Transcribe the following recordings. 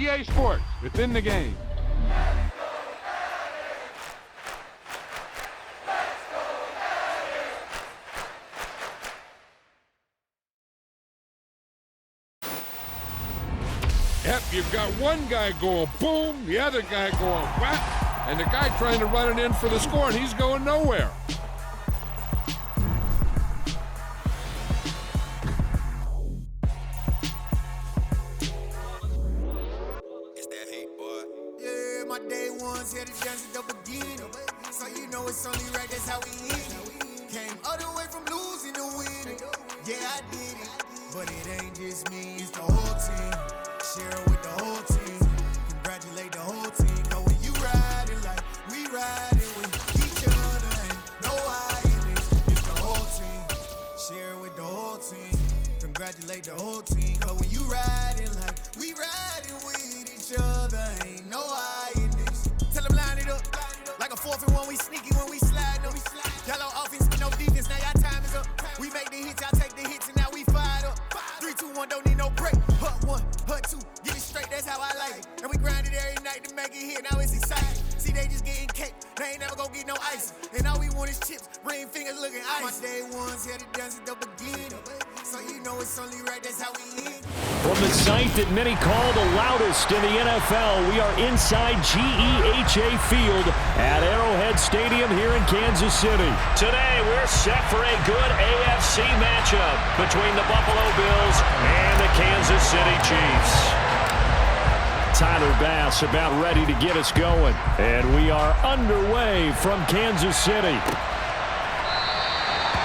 EA Sports. It's in the game. Yep, you've got one guy going boom, the other guy going whap, and the guy trying to run it in for the score, and he's going nowhere. It's that hate, boy. Yeah, my day ones had to dance at the beginning. So you know it's only right, that's how we hit. Came all the way from losing to winning. Yeah, I did it. But it ain't just me, it's the whole team. Share it with the whole team. Congratulate the whole team. Cause when you riding like we riding with each other, ain't no hiding it. It's the whole team. Share it with the whole team. Congratulate the whole team. Cause when you riding like we riding with each other, ain't no hiding it. Tell them line it up. Like a 4th and 1, we sneaky when we slide up. Yellow offense with no defense, now y'all time is up. We make the hits, y'all take the hits, and now we fired up. 3, 2, 1, don't need no break. Hut 1, hut 2, get it straight, that's how I like it. And we grind it every night to make it hit, now it's exciting. See, they just getting cake, they ain't never gonna get no ice. And all we want is chips, ring fingers looking ice. My day ones had to dance at the beginning. So you know it's only right, that's how we hit. From the site that many call the loudest in the NFL, we are inside GEHA Field at Arrowhead Stadium here in Kansas City. Today, we're set for a good AFC matchup between the Buffalo Bills and the Kansas City Chiefs. Tyler Bass about ready to get us going. And we are underway from Kansas City.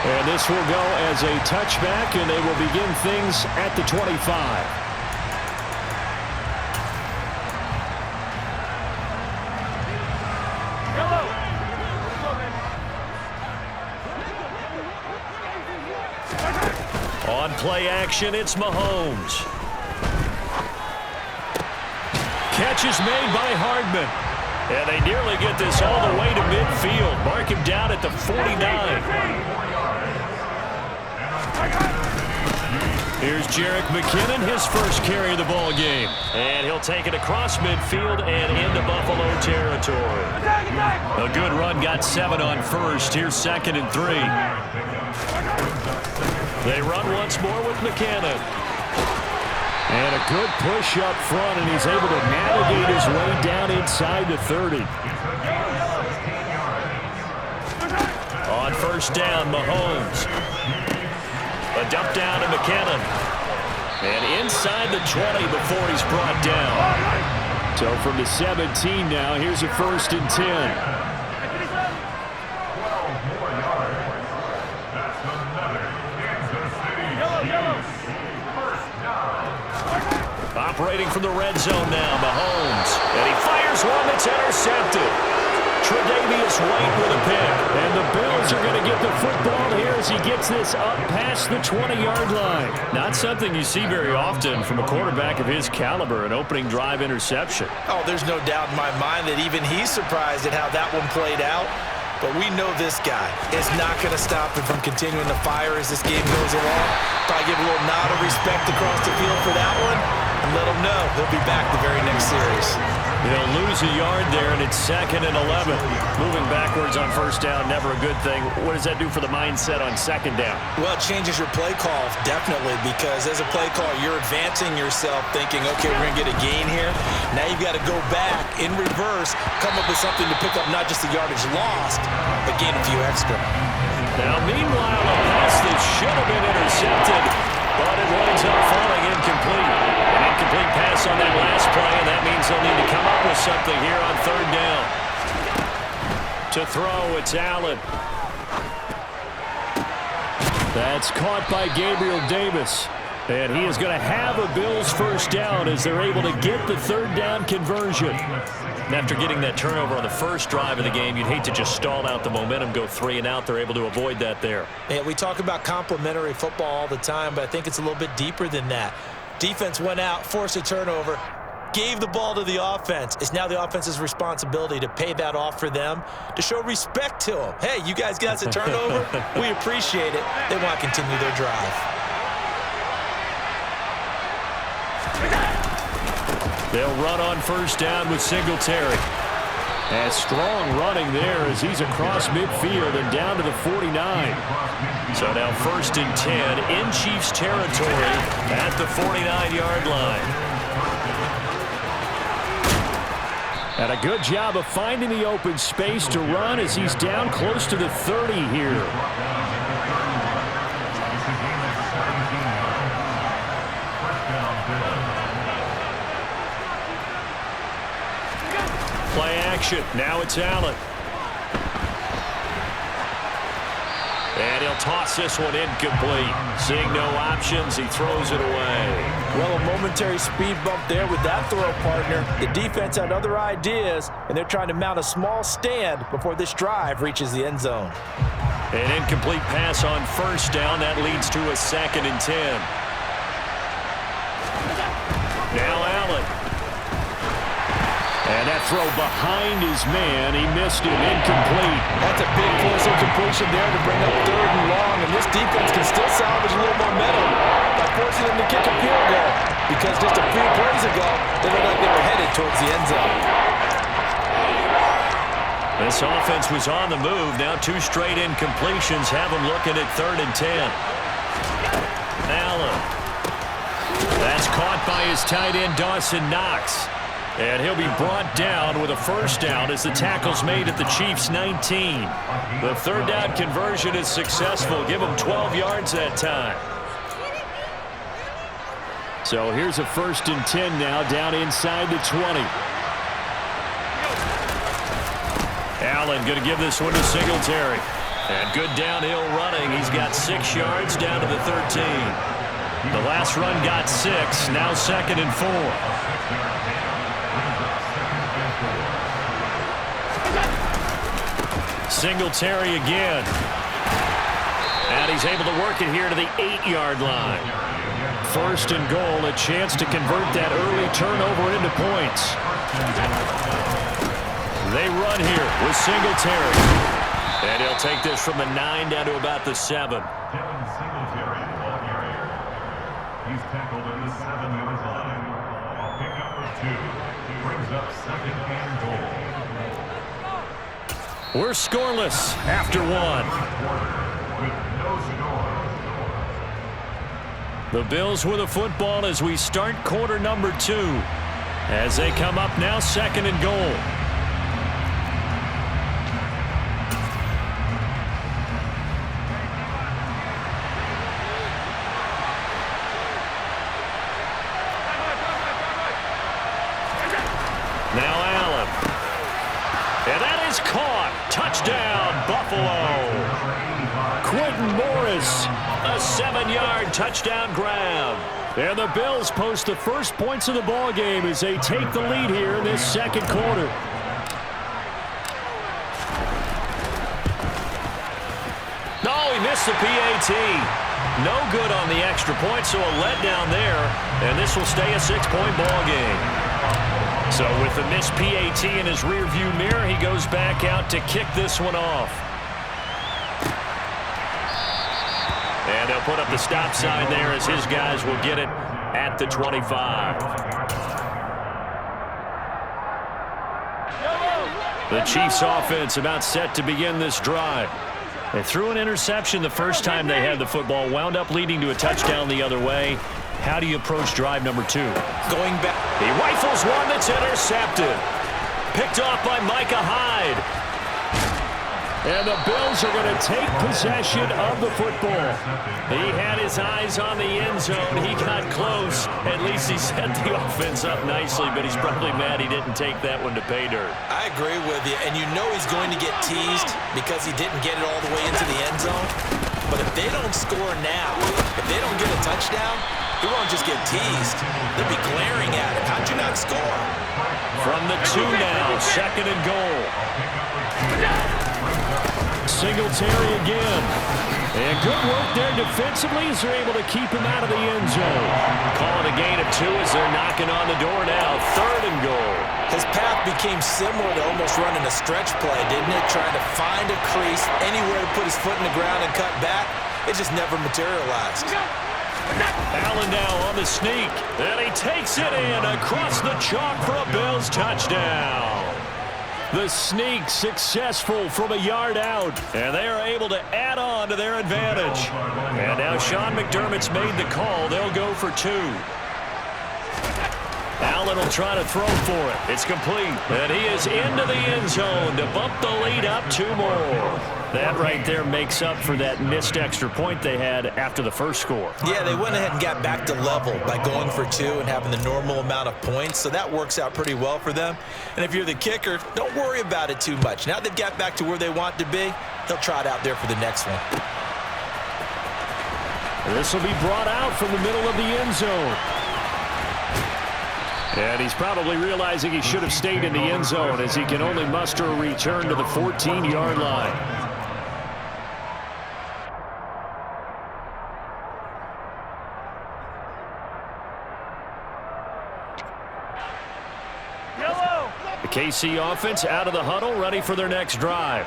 And this will go as a touchback, and they will begin things at the 25. On play action, it's Mahomes. Catch is made by Hardman. And they nearly get this all the way to midfield. Mark him down at the 49. Here's Jerick McKinnon, his first carry of the ball game. And he'll take it across midfield and into Buffalo territory. A good run, got 7 on first. Here's 2nd and 3. They run once more with McKinnon. And a good push up front, and he's able to navigate his way down inside the 30. On first down, Mahomes. A dump down to McKinnon. And inside the 20 before he's brought down. So from the 17 now, here's a 1st and 10. Operating from the red zone now, Mahomes. And he fires one that's intercepted. Tre'Davious White with a pick. And the Bills are going to get the football here as he gets this up past the 20-yard line. Not something you see very often from a quarterback of his caliber, an opening drive interception. Oh, there's no doubt in my mind that even he's surprised at how that one played out. But we know this guy is not going to stop him from continuing to fire as this game goes along. Probably give a little nod of respect across the field for that one and let him know he'll be back the very next series. They'll lose a yard there, and it's 2nd and 11. Moving backwards on first down, never a good thing. What does that do for the mindset on 2nd down? Well, it changes your play call, definitely, because as a play call, you're advancing yourself thinking, okay, we're going to get a gain here. Now you've got to go back in reverse, come up with something to pick up not just the yardage lost, but gain a few extra. Now, meanwhile, a pass that should have been intercepted, but it winds up falling incomplete. An incomplete pass on that last play, and that means they'll need to come up with something here on 3rd down. To throw, it's Allen. That's caught by Gabriel Davis. And he is going to have a Bills first down as they're able to get the 3rd down conversion. And after getting that turnover on the first drive of the game, you'd hate to just stall out the momentum, go 3 and out. They're able to avoid that there. Yeah, we talk about complementary football all the time, but I think it's a little bit deeper than that. Defense went out, forced a turnover, gave the ball to the offense. It's now the offense's responsibility to pay that off for them, to show respect to them. Hey, you guys got us a turnover? We appreciate it. They want to continue their drive. They'll run on first down with Singletary. And strong running there as he's across midfield and down to the 49. So now 1st and 10 in Chiefs territory at the 49-yard line. And a good job of finding the open space to run as he's down close to the 30 here. Play action. Now it's Allen. And he'll toss this one incomplete. Seeing no options, he throws it away. Well, a momentary speed bump there with that throw, partner. The defense had other ideas, and they're trying to mount a small stand before this drive reaches the end zone. An incomplete pass on first down. That leads to a 2nd and 10. Now Allen. And that throw behind his man. He missed it. Incomplete. That's a big force of completion there to bring up 3rd and long. And this defense can still salvage a little momentum by forcing them to kick a field goal. Because just a few plays ago, they looked like they were headed towards the end zone. This offense was on the move. Now 2 straight incompletions have them looking at 3rd and 10. Allen. That's caught by his tight end, Dawson Knox. And he'll be brought down with a first down as the tackle's made at the Chiefs' 19. The 3rd down conversion is successful. Give them 12 yards that time. So here's a 1st and 10 now down inside the 20. Allen going to give this one to Singletary. And good downhill running. He's got 6 yards down to the 13. The last run got 6. Now 2nd and 4. Singletary again. And he's able to work it here to the 8-yard line. 1st and goal, a chance to convert that early turnover into points. They run here with Singletary. And he'll take this from the 9 down to about the 7. Singletary, ball carrier. He's tackled at the 7-yard line. A pickup of 2. Brings up 2nd and goal. We're scoreless after 1. The Bills with a football as we start quarter number 2. As they come up now 2nd and goal. Now Allen. And that is caught. Touchdown, Buffalo. Quentin Morris, a 7-yard touchdown grab. And the Bills post the first points of the ball game as they take the lead here in this 2nd quarter. No, he missed the PAT. No good on the extra point, so a letdown there. And this will stay a 6-point ball game. So with the missed PAT in his rearview mirror, he goes back out to kick this one off. And they'll put up the stop sign there as his guys will get it at the 25. The Chiefs offense about set to begin this drive. They threw an interception the first time they had the football, wound up leading to a touchdown the other way. How do you approach drive number 2? Going back. He rifles one that's intercepted. Picked off by Micah Hyde. And the Bills are going to take possession of the football. He had his eyes on the end zone. He got close. At least he set the offense up nicely, but he's probably mad he didn't take that one to pay dirt. I agree with you, and you know he's going to get teased because he didn't get it all the way into the end zone. But if they don't score now, if they don't get a touchdown, he won't just get teased. They'll be glaring at him. How'd you not score? From the 2 now, 2nd and goal. Singletary again. And good work there defensively as they're able to keep him out of the end zone. Calling a gain of 2 as they're knocking on the door now. 3rd and goal. His path became similar to almost running a stretch play, didn't it? Trying to find a crease, anywhere to put his foot in the ground and cut back. It just never materialized. Allen now on the sneak, and he takes it in across the chalk for a Bills touchdown. The sneak successful from a yard out, and they are able to add on to their advantage. And now Sean McDermott's made the call. They'll go for 2. Allen will try to throw for it. It's complete, and he is into the end zone to bump the lead up 2 more. That right there makes up for that missed extra point they had after the first score. Yeah, they went ahead and got back to level by going for 2 and having the normal amount of points, so that works out pretty well for them. And if you're the kicker, don't worry about it too much. Now they've got back to where they want to be, they'll try it out there for the next one. This will be brought out from the middle of the end zone. And he's probably realizing he should have stayed in the end zone as he can only muster a return to the 14-yard line. The KC offense out of the huddle, ready for their next drive.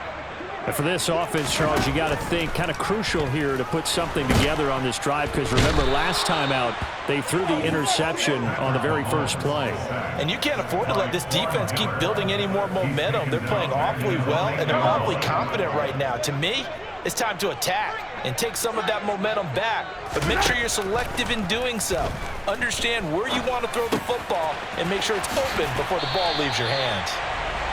And for this offense, Charles, you got to think kind of crucial here to put something together on this drive, because remember last time out they threw the interception on the very first play. And you can't afford to let this defense keep building any more momentum. They're playing awfully well, and they're awfully confident right now. To me, it's time to attack and take some of that momentum back, but make sure you're selective in doing so. Understand where you want to throw the football and make sure it's open before the ball leaves your hands.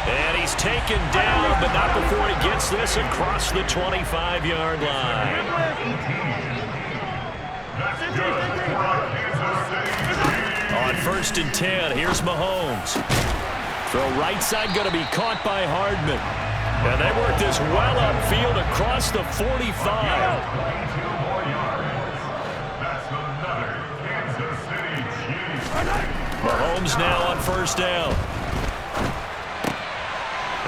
And he's taken down, but not before he gets this across the 25-yard line. On 1st and 10, here's Mahomes. Throw right side going to be caught by Hardman. And they work this well upfield across the 45. Mahomes now on 1st down.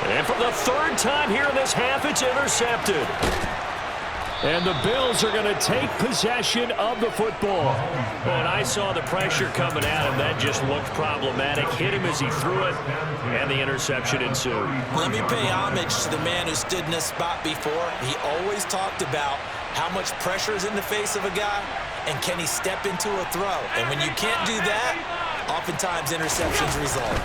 And for the 3rd time here in this half, it's intercepted. And the Bills are going to take possession of the football. And I saw the pressure coming at him. That just looked problematic. Hit him as he threw it, and the interception ensued. Let me pay homage to the man who stood in this spot before. He always talked about how much pressure is in the face of a guy, and can he step into a throw. And when you can't do that, oftentimes interceptions result.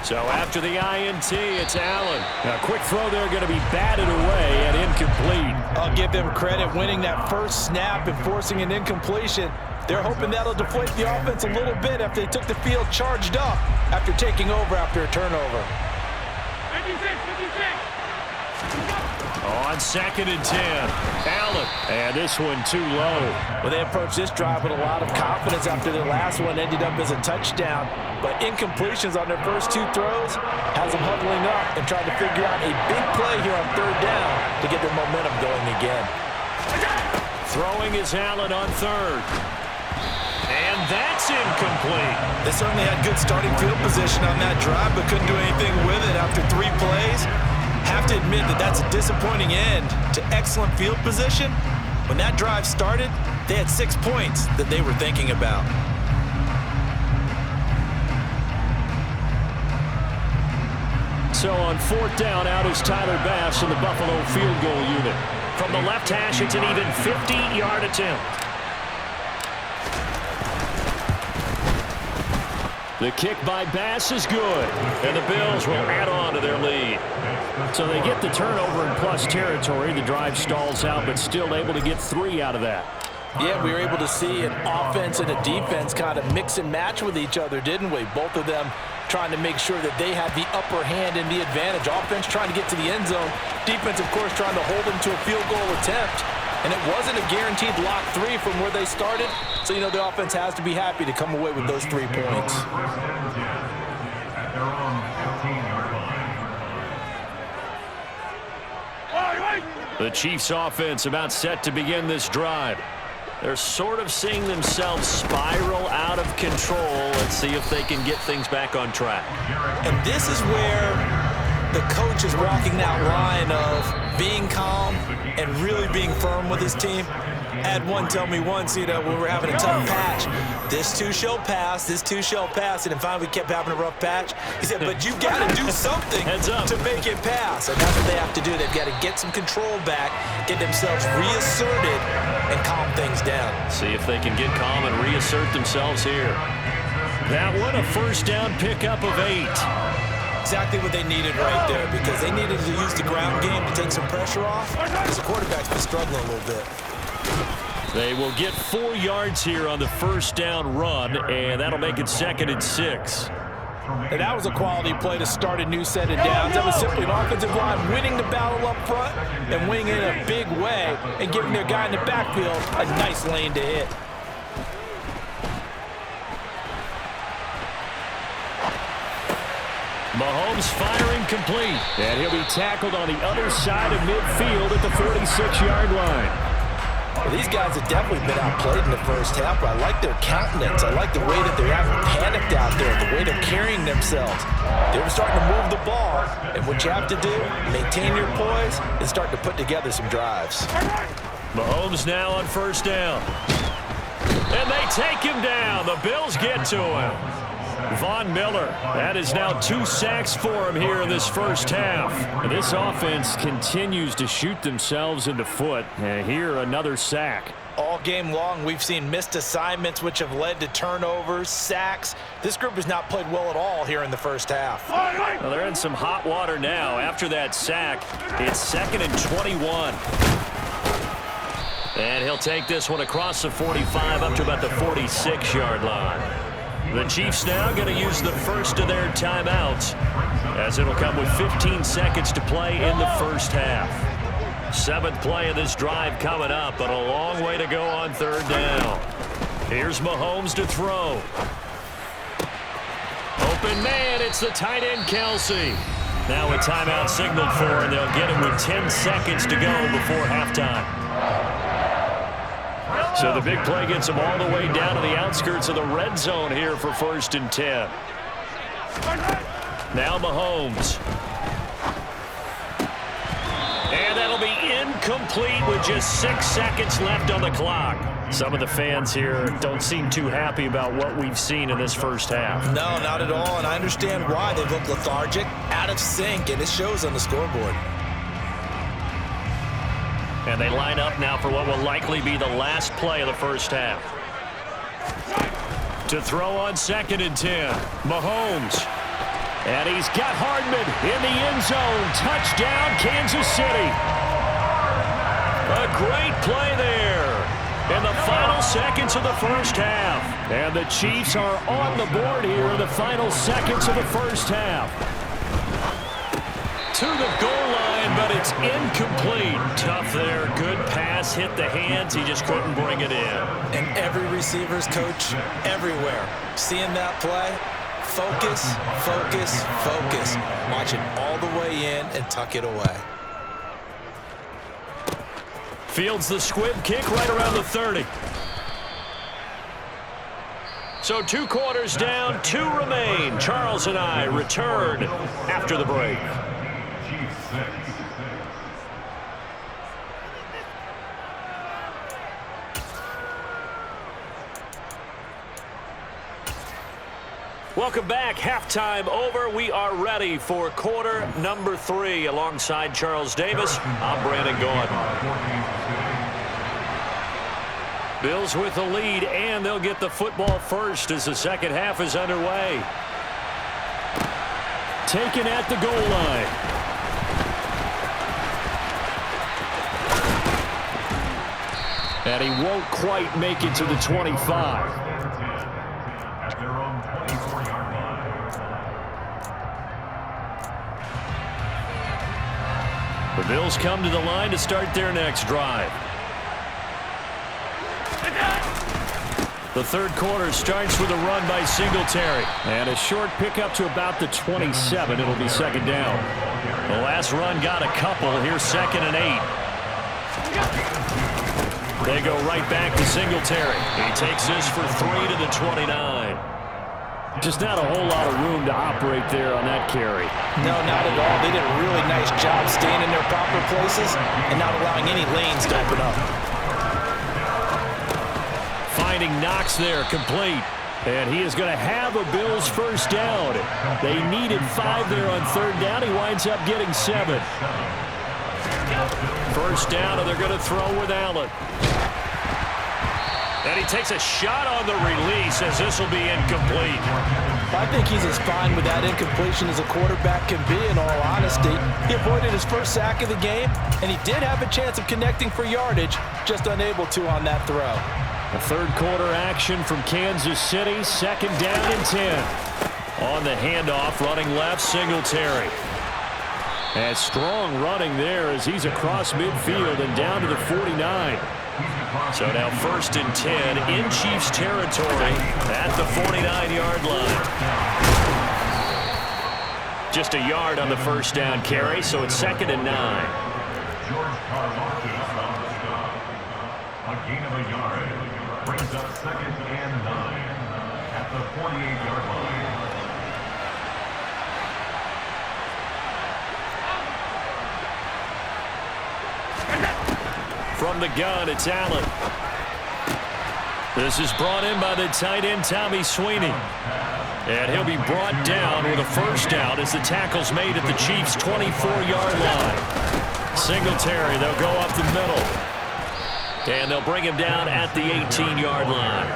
So after the INT, it's Allen. A quick throw there going to be batted away and incomplete. I'll give them credit winning that first snap and forcing an incompletion. They're hoping that'll deflate the offense a little bit after they took the field charged up after taking over after a turnover. 56. On 2nd and 10, Allen. And this one too low. Well, they approached this drive with a lot of confidence after their last one ended up as a touchdown. But incompletions on their first 2 throws has them huddling up and trying to figure out a big play here on 3rd down to get their momentum going again. Throwing is Allen on 3rd. And that's incomplete. They certainly had good starting field position on that drive, but couldn't do anything with it after 3 plays. Have to admit that that's a disappointing end to excellent field position. When that drive started, they had 6 points that they were thinking about. So on 4th down, out is Tyler Bass in the Buffalo field goal unit. From the left hash, it's an even 50-yard attempt. The kick by Bass is good, and the Bills will add on to their lead. So they get the turnover in plus territory. The drive stalls out, but still able to get 3 out of that. Yeah, we were able to see an offense and a defense kind of mix and match with each other, didn't we? Both of them trying to make sure that they had the upper hand and the advantage. Offense trying to get to the end zone. Defense, of course, trying to hold them to a field goal attempt. And it wasn't a guaranteed lock 3 from where they started. So, you know, the offense has to be happy to come away with those 3 points. The Chiefs offense about set to begin this drive. They're sort of seeing themselves spiral out of control. Let's see if they can get things back on track. And this is where the coach is walking that line of being calm and really being firm with his team. I had one tell me once, you know, when we were having a tough patch, this too shall pass, this too shall pass, and then finally we kept having a rough patch. He said, but you got to do something to make it pass. And that's what they have to do. They've got to get some control back, get themselves reasserted, and calm things down. See if they can get calm and reassert themselves here. That one, a first down pickup of 8. Exactly what they needed right there, because they needed to use the ground game to take some pressure off, because the quarterback's been struggling a little bit. They will get 4 yards here on the first down run, and that'll make it 2nd and 6. And that was a quality play to start a new set of downs. That was simply an offensive line winning the battle up front and winning it in a big way and giving their guy in the backfield a nice lane to hit. Mahomes firing complete, and he'll be tackled on the other side of midfield at the 46-yard line. Well, these guys have definitely been outplayed in the first half, but I like their countenance. I like the way that they haven't panicked out there, the way they're carrying themselves. They're starting to move the ball, and what you have to do, maintain your poise, and start to put together some drives. Mahomes now on first down. And they take him down. The Bills get to him. Von Miller, that is now 2 sacks for him here in this first half. This offense continues to shoot themselves in the foot. And here, another sack. All game long, we've seen missed assignments, which have led to turnovers, sacks. This group has not played well at all here in the first half. Well, they're in some hot water now. After that sack, it's 2nd and 21. And he'll take this one across the 45 up to about the 46-yard line. The Chiefs now going to use the first of their timeouts, as it'll come with 15 seconds to play in the first half. 7th play of this drive coming up, but a long way to go on third down. Here's Mahomes to throw. Open man, it's the tight end Kelsey. Now a timeout signaled for, and they'll get it with 10 seconds to go before halftime. So the big play gets them all the way down to the outskirts of the red zone here for 1st and 10. Now Mahomes. And that'll be incomplete with just 6 seconds left on the clock. Some of the fans here don't seem too happy about what we've seen in this first half. No, not at all, and I understand why. They look lethargic, out of sync, and it shows on the scoreboard. And they line up now for what will likely be the last play of the first half. To throw on 2nd and 10, Mahomes. And he's got Hardman in the end zone. Touchdown, Kansas City. A great play there in the final seconds of the first half. And the Chiefs are on the board here in the final seconds of the first half. To the goal line, but it's incomplete. Tough there. Good pass. Hit the hands. He just couldn't bring it in. And every receiver's coach everywhere. Seeing that play, focus, focus, focus. Watch it all the way in and tuck it away. Fields the squib kick right around the 30. So 2 quarters down, 2 remain. Charles and I return after the break. Welcome back. Halftime over. We are ready for quarter number 3. Alongside Charles Davis, I'm Brandon Gaudin. Bills with the lead, and they'll get the football first as the second half is underway. Taken at the goal line. And he won't quite make it to the 25. The Bills come to the line to start their next drive. The third quarter starts with a run by Singletary. And a short pickup to about the 27. It'll be 2nd down. The last run got a couple. Here's 2nd and 8. They go right back to Singletary. He takes this for 3 to the 29. Just not a whole lot of room to operate there on that carry. No, not at all. They did a really nice job staying in their proper places and not allowing any lanes to open up. Finding Knox there, complete. And he is going to have a Bills first down. They needed 5 there on third down. He winds up getting 7. First down, and they're going to throw with Allen. And he takes a shot on the release as this will be incomplete. I think he's as fine with that incompletion as a quarterback can be, in all honesty. He avoided his first sack of the game, and he did have a chance of connecting for yardage, just unable to on that throw. A third quarter action from Kansas City, second down and 10. On the handoff, running left, Singletary. And strong running there as he's across midfield and down to the 49. So now first and 10 in Chiefs territory at the 49-yard line. Just a yard on the first down carry, so it's second and 9. George Karlaftis on the stop. A gain of a yard brings up second and 9 at the 48-yard line. From the gun, it's Allen. This is brought in by the tight end, Tommy Sweeney. And he'll be brought down with a first down as the tackle's made at the Chiefs' 24-yard line. Singletary, they'll go up the middle. And they'll bring him down at the 18-yard line.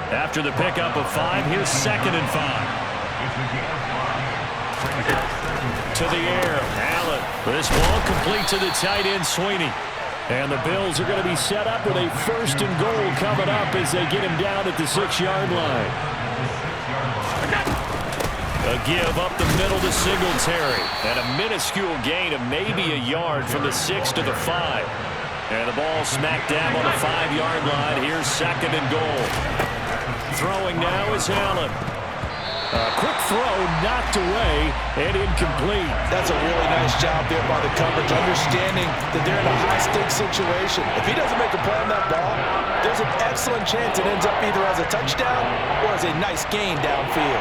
After the pickup of 5, here's second and 5. To the air, Allen. This ball complete to the tight end, Sweeney. And the Bills are going to be set up with a first and goal coming up as they get him down at the 6-yard line. A give up the middle to Singletary. And a minuscule gain of maybe a yard from the 6 to the 5. And the ball smack dab on the 5-yard line. Here's second and goal. Throwing now is Allen. A quick throw knocked away and incomplete. That's a really nice job there by the coverage, understanding that they're in a high-stakes situation. If he doesn't make a play on that ball, there's an excellent chance it ends up either as a touchdown or as a nice gain downfield.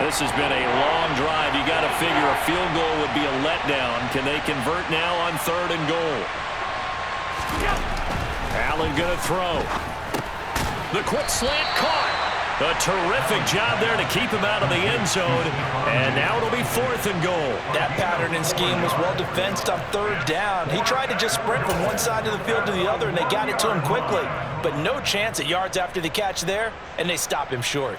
This has been a long drive. You got to figure a field goal would be a letdown. Can they convert now on third and goal? Allen going to throw. The quick slant caught. A terrific job there to keep him out of the end zone. And now it'll be fourth and goal. That pattern and scheme was well defensed on third down. He tried to just sprint from one side of the field to the other, and they got it to him quickly. But no chance at yards after the catch there, and they stop him short.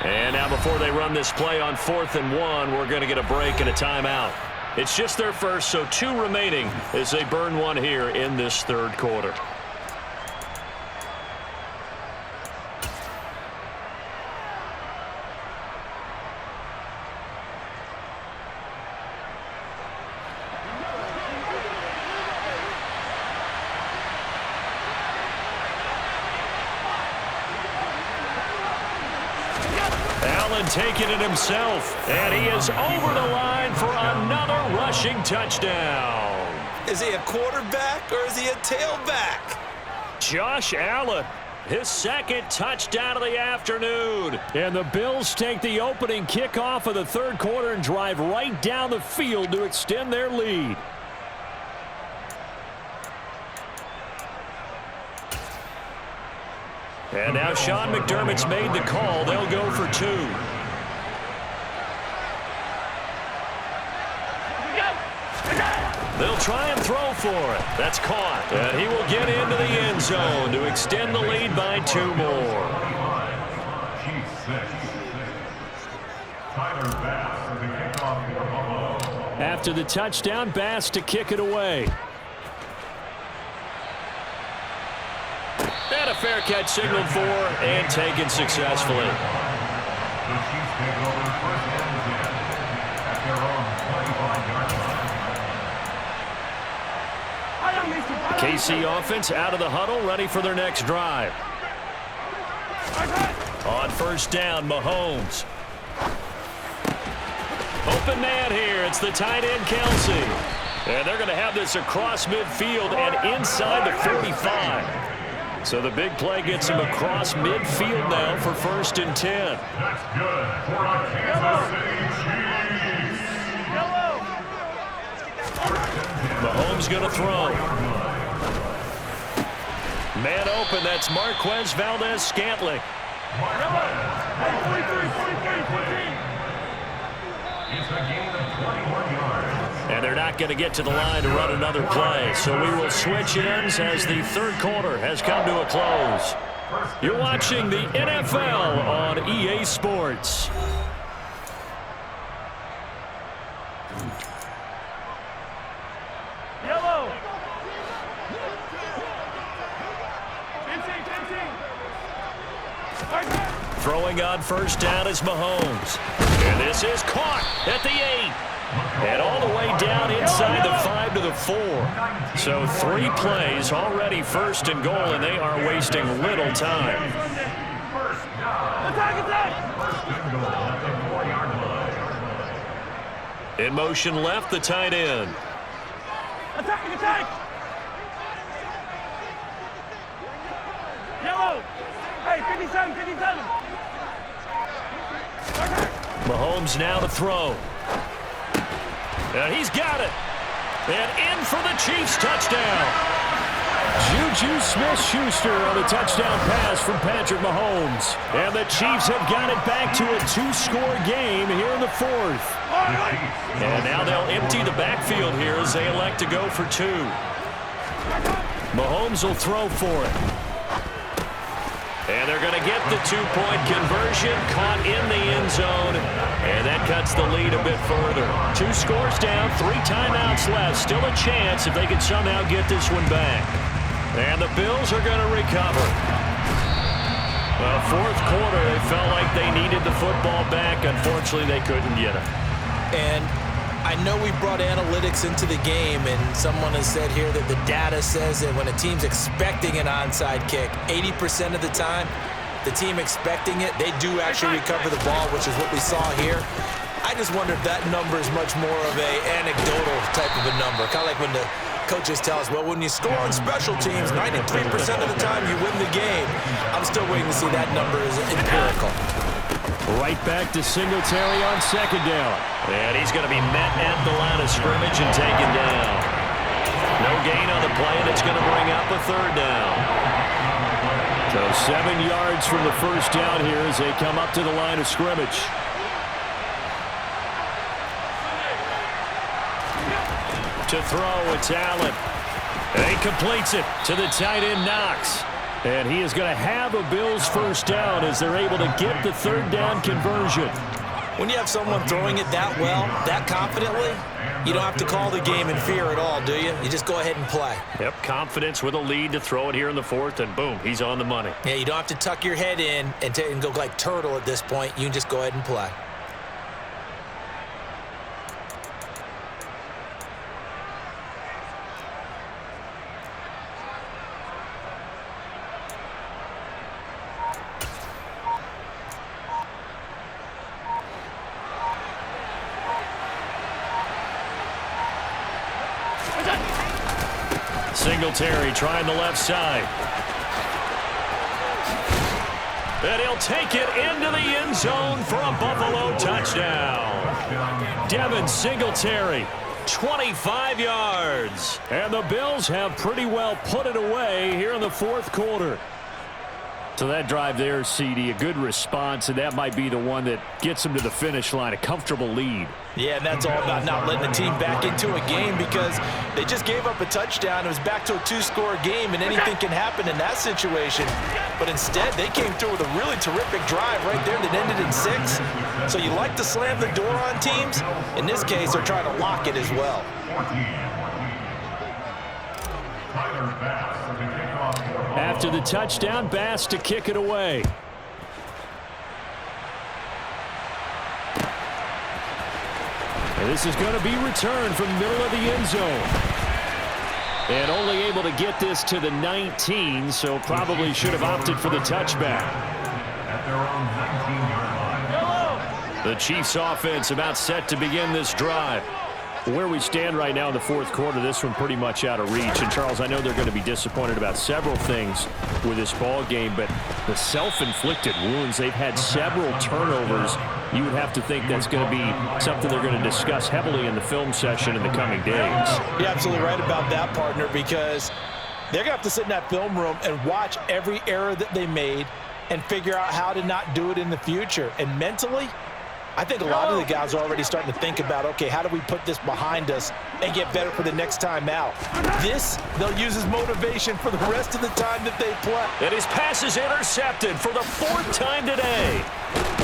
And now before they run this play on 4th and 1, we're going to get a break and a timeout. It's just their first, so 2 remaining as they burn one here in this third quarter. Taking it himself, and he is over the line for another rushing touchdown. Is he a quarterback or is he a tailback? Josh Allen, his second touchdown of the afternoon. And the Bills take the opening kickoff of the third quarter and drive right down the field to extend their lead. And now Sean McDermott's made the call. They'll go for 2. They'll try and throw for it. That's caught. And he will get into the end zone to extend the lead by 2 more. After the touchdown, Bass to kick it away. And a fair catch signaled for and taken successfully. The Chiefs take over first and 10 at their own 25-yard line. KC offense out of the huddle, ready for their next drive. On first down, Mahomes. Open man here. It's the tight end, Kelsey. And they're going to have this across midfield and inside the 45. So the big play gets him across midfield now for first and 10. That's good for the Kansas City Chiefs. Mahomes going to throw. Man open, that's Marquez Valdez-Scantling. It's a gain of 21 yards. And they're not going to get to the line to run another play. So we will switch ends as the third quarter has come to a close. You're watching the NFL on EA Sports. Yellow. Throwing on first down is Mahomes. And this is caught at the 8. And all the way down inside the 5 to the 4. So 3 plays already first and goal, and they are wasting little time. In motion left, the tight end. Attack! Yellow! Hey, 57! Mahomes now to throw. And he's got it. And in for the Chiefs touchdown. Juju Smith-Schuster on the touchdown pass from Patrick Mahomes. And the Chiefs have got it back to a 2-score game here in the 4th. And now they'll empty the backfield here as they elect to go for 2. Mahomes will throw for it. And they're going to get the 2-point conversion, caught in the end zone, and that cuts the lead a bit further. 2 scores down, 3 timeouts left. Still a chance if they can somehow get this one back. And the Bills are going to recover. Well, 4th quarter, they felt like they needed the football back. Unfortunately, they couldn't get it. And I know we brought analytics into the game, and someone has said here that the data says that when a team's expecting an onside kick, 80% of the time, the team expecting it, they do actually recover the ball, which is what we saw here. I just wonder if that number is much more of a anecdotal type of a number. Kind of like when the coaches tell us, well, when you score on special teams, 93% of the time you win the game. I'm still waiting to see that number is empirical. Right back to Singletary on second down. And he's going to be met at the line of scrimmage and taken down. No gain on the play, and it's going to bring up a 3rd down. So 7 yards from the first down here as they come up to the line of scrimmage. To throw, it's Allen. And he completes it to the tight end, Knox. And he is going to have a Bills first down as they're able to get the 3rd down conversion. When you have someone throwing it that well, that confidently, you don't have to call the game in fear at all, do you? You just go ahead and play. Yep, confidence with a lead to throw it here in the 4th, and boom, he's on the money. Yeah, you don't have to tuck your head in and go like turtle at this point. You can just go ahead and play. Singletary trying the left side. And he'll take it into the end zone for a Buffalo touchdown. Devin Singletary, 25 yards. And the Bills have pretty well put it away here in the 4th quarter. So that drive there, CD, a good response, and that might be the one that gets them to the finish line, a comfortable lead. Yeah, and that's all about not letting the team back into a game because they just gave up a touchdown. It was back to a 2-score game, and anything can happen in that situation. But instead, they came through with a really terrific drive right there that ended in 6. So you like to slam the door on teams. In this case, they're trying to lock it as well. After the touchdown, Bass to kick it away. And this is going to be returned from the middle of the end zone. And only able to get this to the 19, so probably should have opted for the touchback. At their own 19-yard line. The Chiefs offense about set to begin this drive. Where we stand right now in the 4th quarter, this one pretty much out of reach. And, Charles, I know they're going to be disappointed about several things with this ball game, but the self-inflicted wounds, they've had several turnovers. You would have to think that's going to be something they're going to discuss heavily in the film session in the coming days. You're absolutely right about that, partner, because They're going to have to sit in that film room and watch every error that they made and figure out how to not do it in the future. And mentally, I think a lot of the guys are already starting to think about, okay, how do we put this behind us and get better for the next time out? This, they'll use as motivation for the rest of the time that they play. And his pass is intercepted for the 4th time today.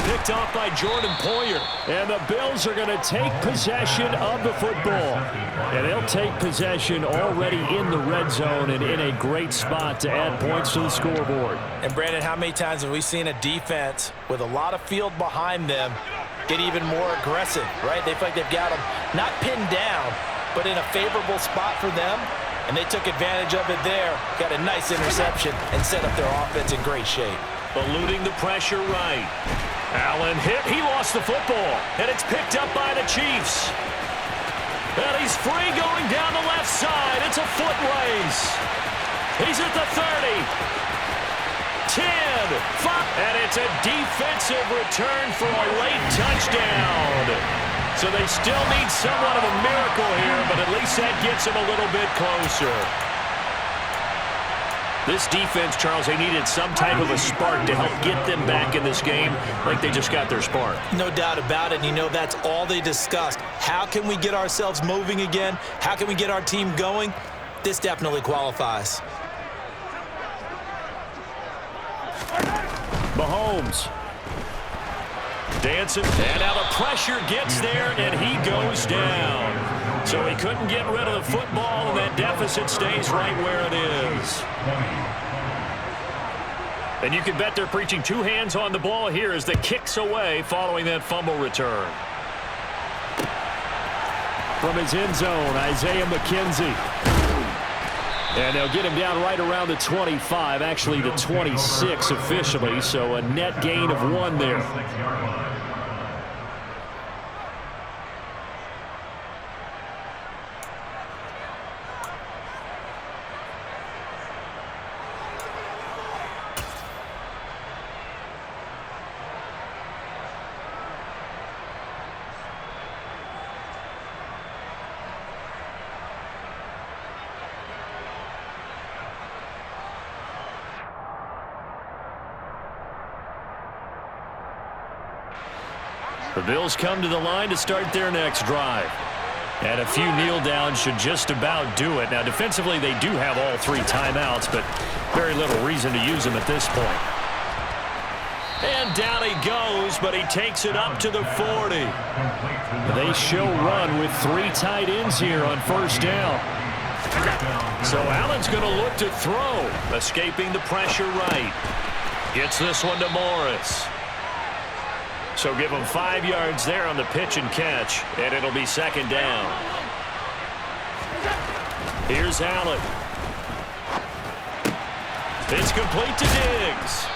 Picked off by Jordan Poyer. And the Bills are going to take possession of the football. And they'll take possession already in the red zone and in a great spot to add points to the scoreboard. And, Brandon, how many times have we seen a defense with a lot of field behind them get even more aggressive, right? They feel like they've got them not pinned down, but in a favorable spot for them, and they took advantage of it there, got a nice interception, and set up their offense in great shape. Eluding the pressure right. Allen hit. He lost the football, and it's picked up by the Chiefs. And he's free going down the left side. It's a foot race. He's at the 30. 10, 5, and it's a defensive return for a late touchdown. So they still need somewhat of a miracle here, but at least that gets them a little bit closer. This defense, Charles, they needed some type of a spark to help get them back in this game, like they just got their spark. No doubt about it. You know, that's all they discussed. How can we get ourselves moving again? How can we get our team going? This definitely qualifies. Mahomes dancing, and now the pressure gets there, and he goes down. So he couldn't get rid of the football, and that deficit stays right where it is. And you can bet they're preaching 2 hands on the ball here as the kick's away following that fumble return. From his end zone, Isaiah McKenzie. And they'll get him down right around the 25, actually the 26 officially, so a net gain of 1 there. The Bills come to the line to start their next drive. And a few kneel downs should just about do it. Now, defensively, they do have all 3 timeouts, but very little reason to use them at this point. And down he goes, but he takes it up to the 40. They show run with 3 tight ends here on first down. So Allen's going to look to throw, escaping the pressure right. Gets this one to Morris. So give him 5 yards there on the pitch and catch, and it'll be second down. Here's Allen. It's complete to Diggs.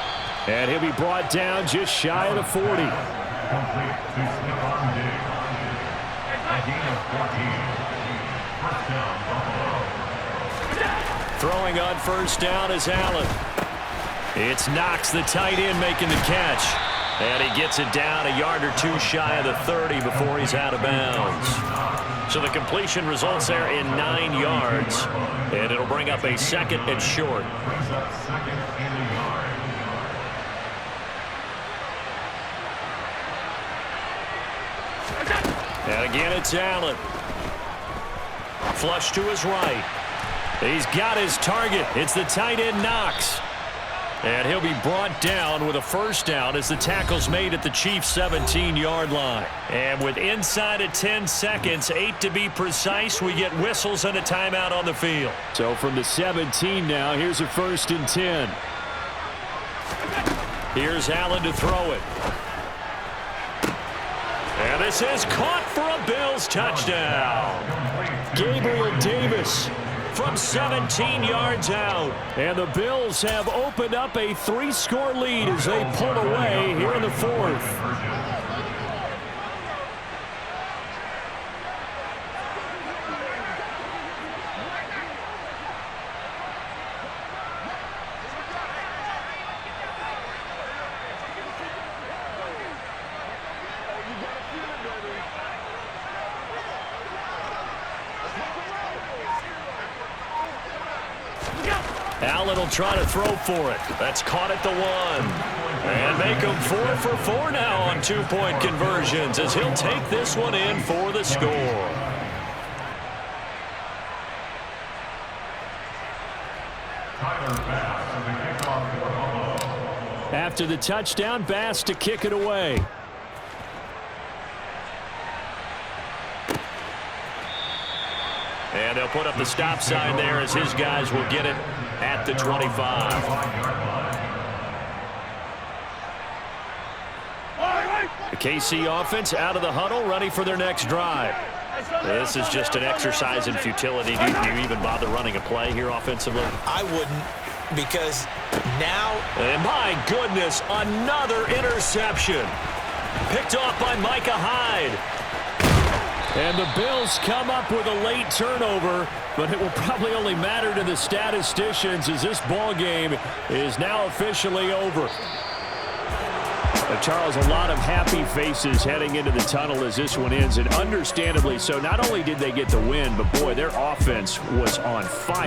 And he'll be brought down just shy of the 40. Complete to Stephon Diggs. A gain of 14. First down, Buffalo. Throwing on first down is Allen. It's Knox, the tight end, making the catch. And he gets it down a yard or 2 shy of the 30 before he's out of bounds. So the completion results there in 9 yards. And it'll bring up a second and short. Brings up second and a yard. And again, it's Allen. Flush to his right. He's got his target. It's the tight end, Knox. And he'll be brought down with a first down as the tackle's made at the Chiefs' 17-yard line. And with inside of 10 seconds, 8 to be precise, we get whistles and a timeout on the field. So from the 17 now, here's a first and 10. Here's Allen to throw it. And this is caught for a Bills touchdown. Gabriel Davis from 17 yards out. And the Bills have opened up a 3-score lead as they pull away here in the 4th. Allen will try to throw for it. That's caught at the 1. And make him 4 for 4 now on 2-point conversions as he'll take this one in for the score. After the touchdown, Bass to kick it away. And they'll put up the stop sign there as his guys will get it at the 25. The KC offense out of the huddle, ready for their next drive. This is just an exercise in futility. Do you even bother running a play here offensively? I wouldn't, because now... And my goodness, another interception. Picked off by Micah Hyde. And the Bills come up with a late turnover, but it will probably only matter to the statisticians as this ball game is now officially over. Charles, a lot of happy faces heading into the tunnel as this one ends, and understandably so. Not only did they get the win, but boy, their offense was on fire.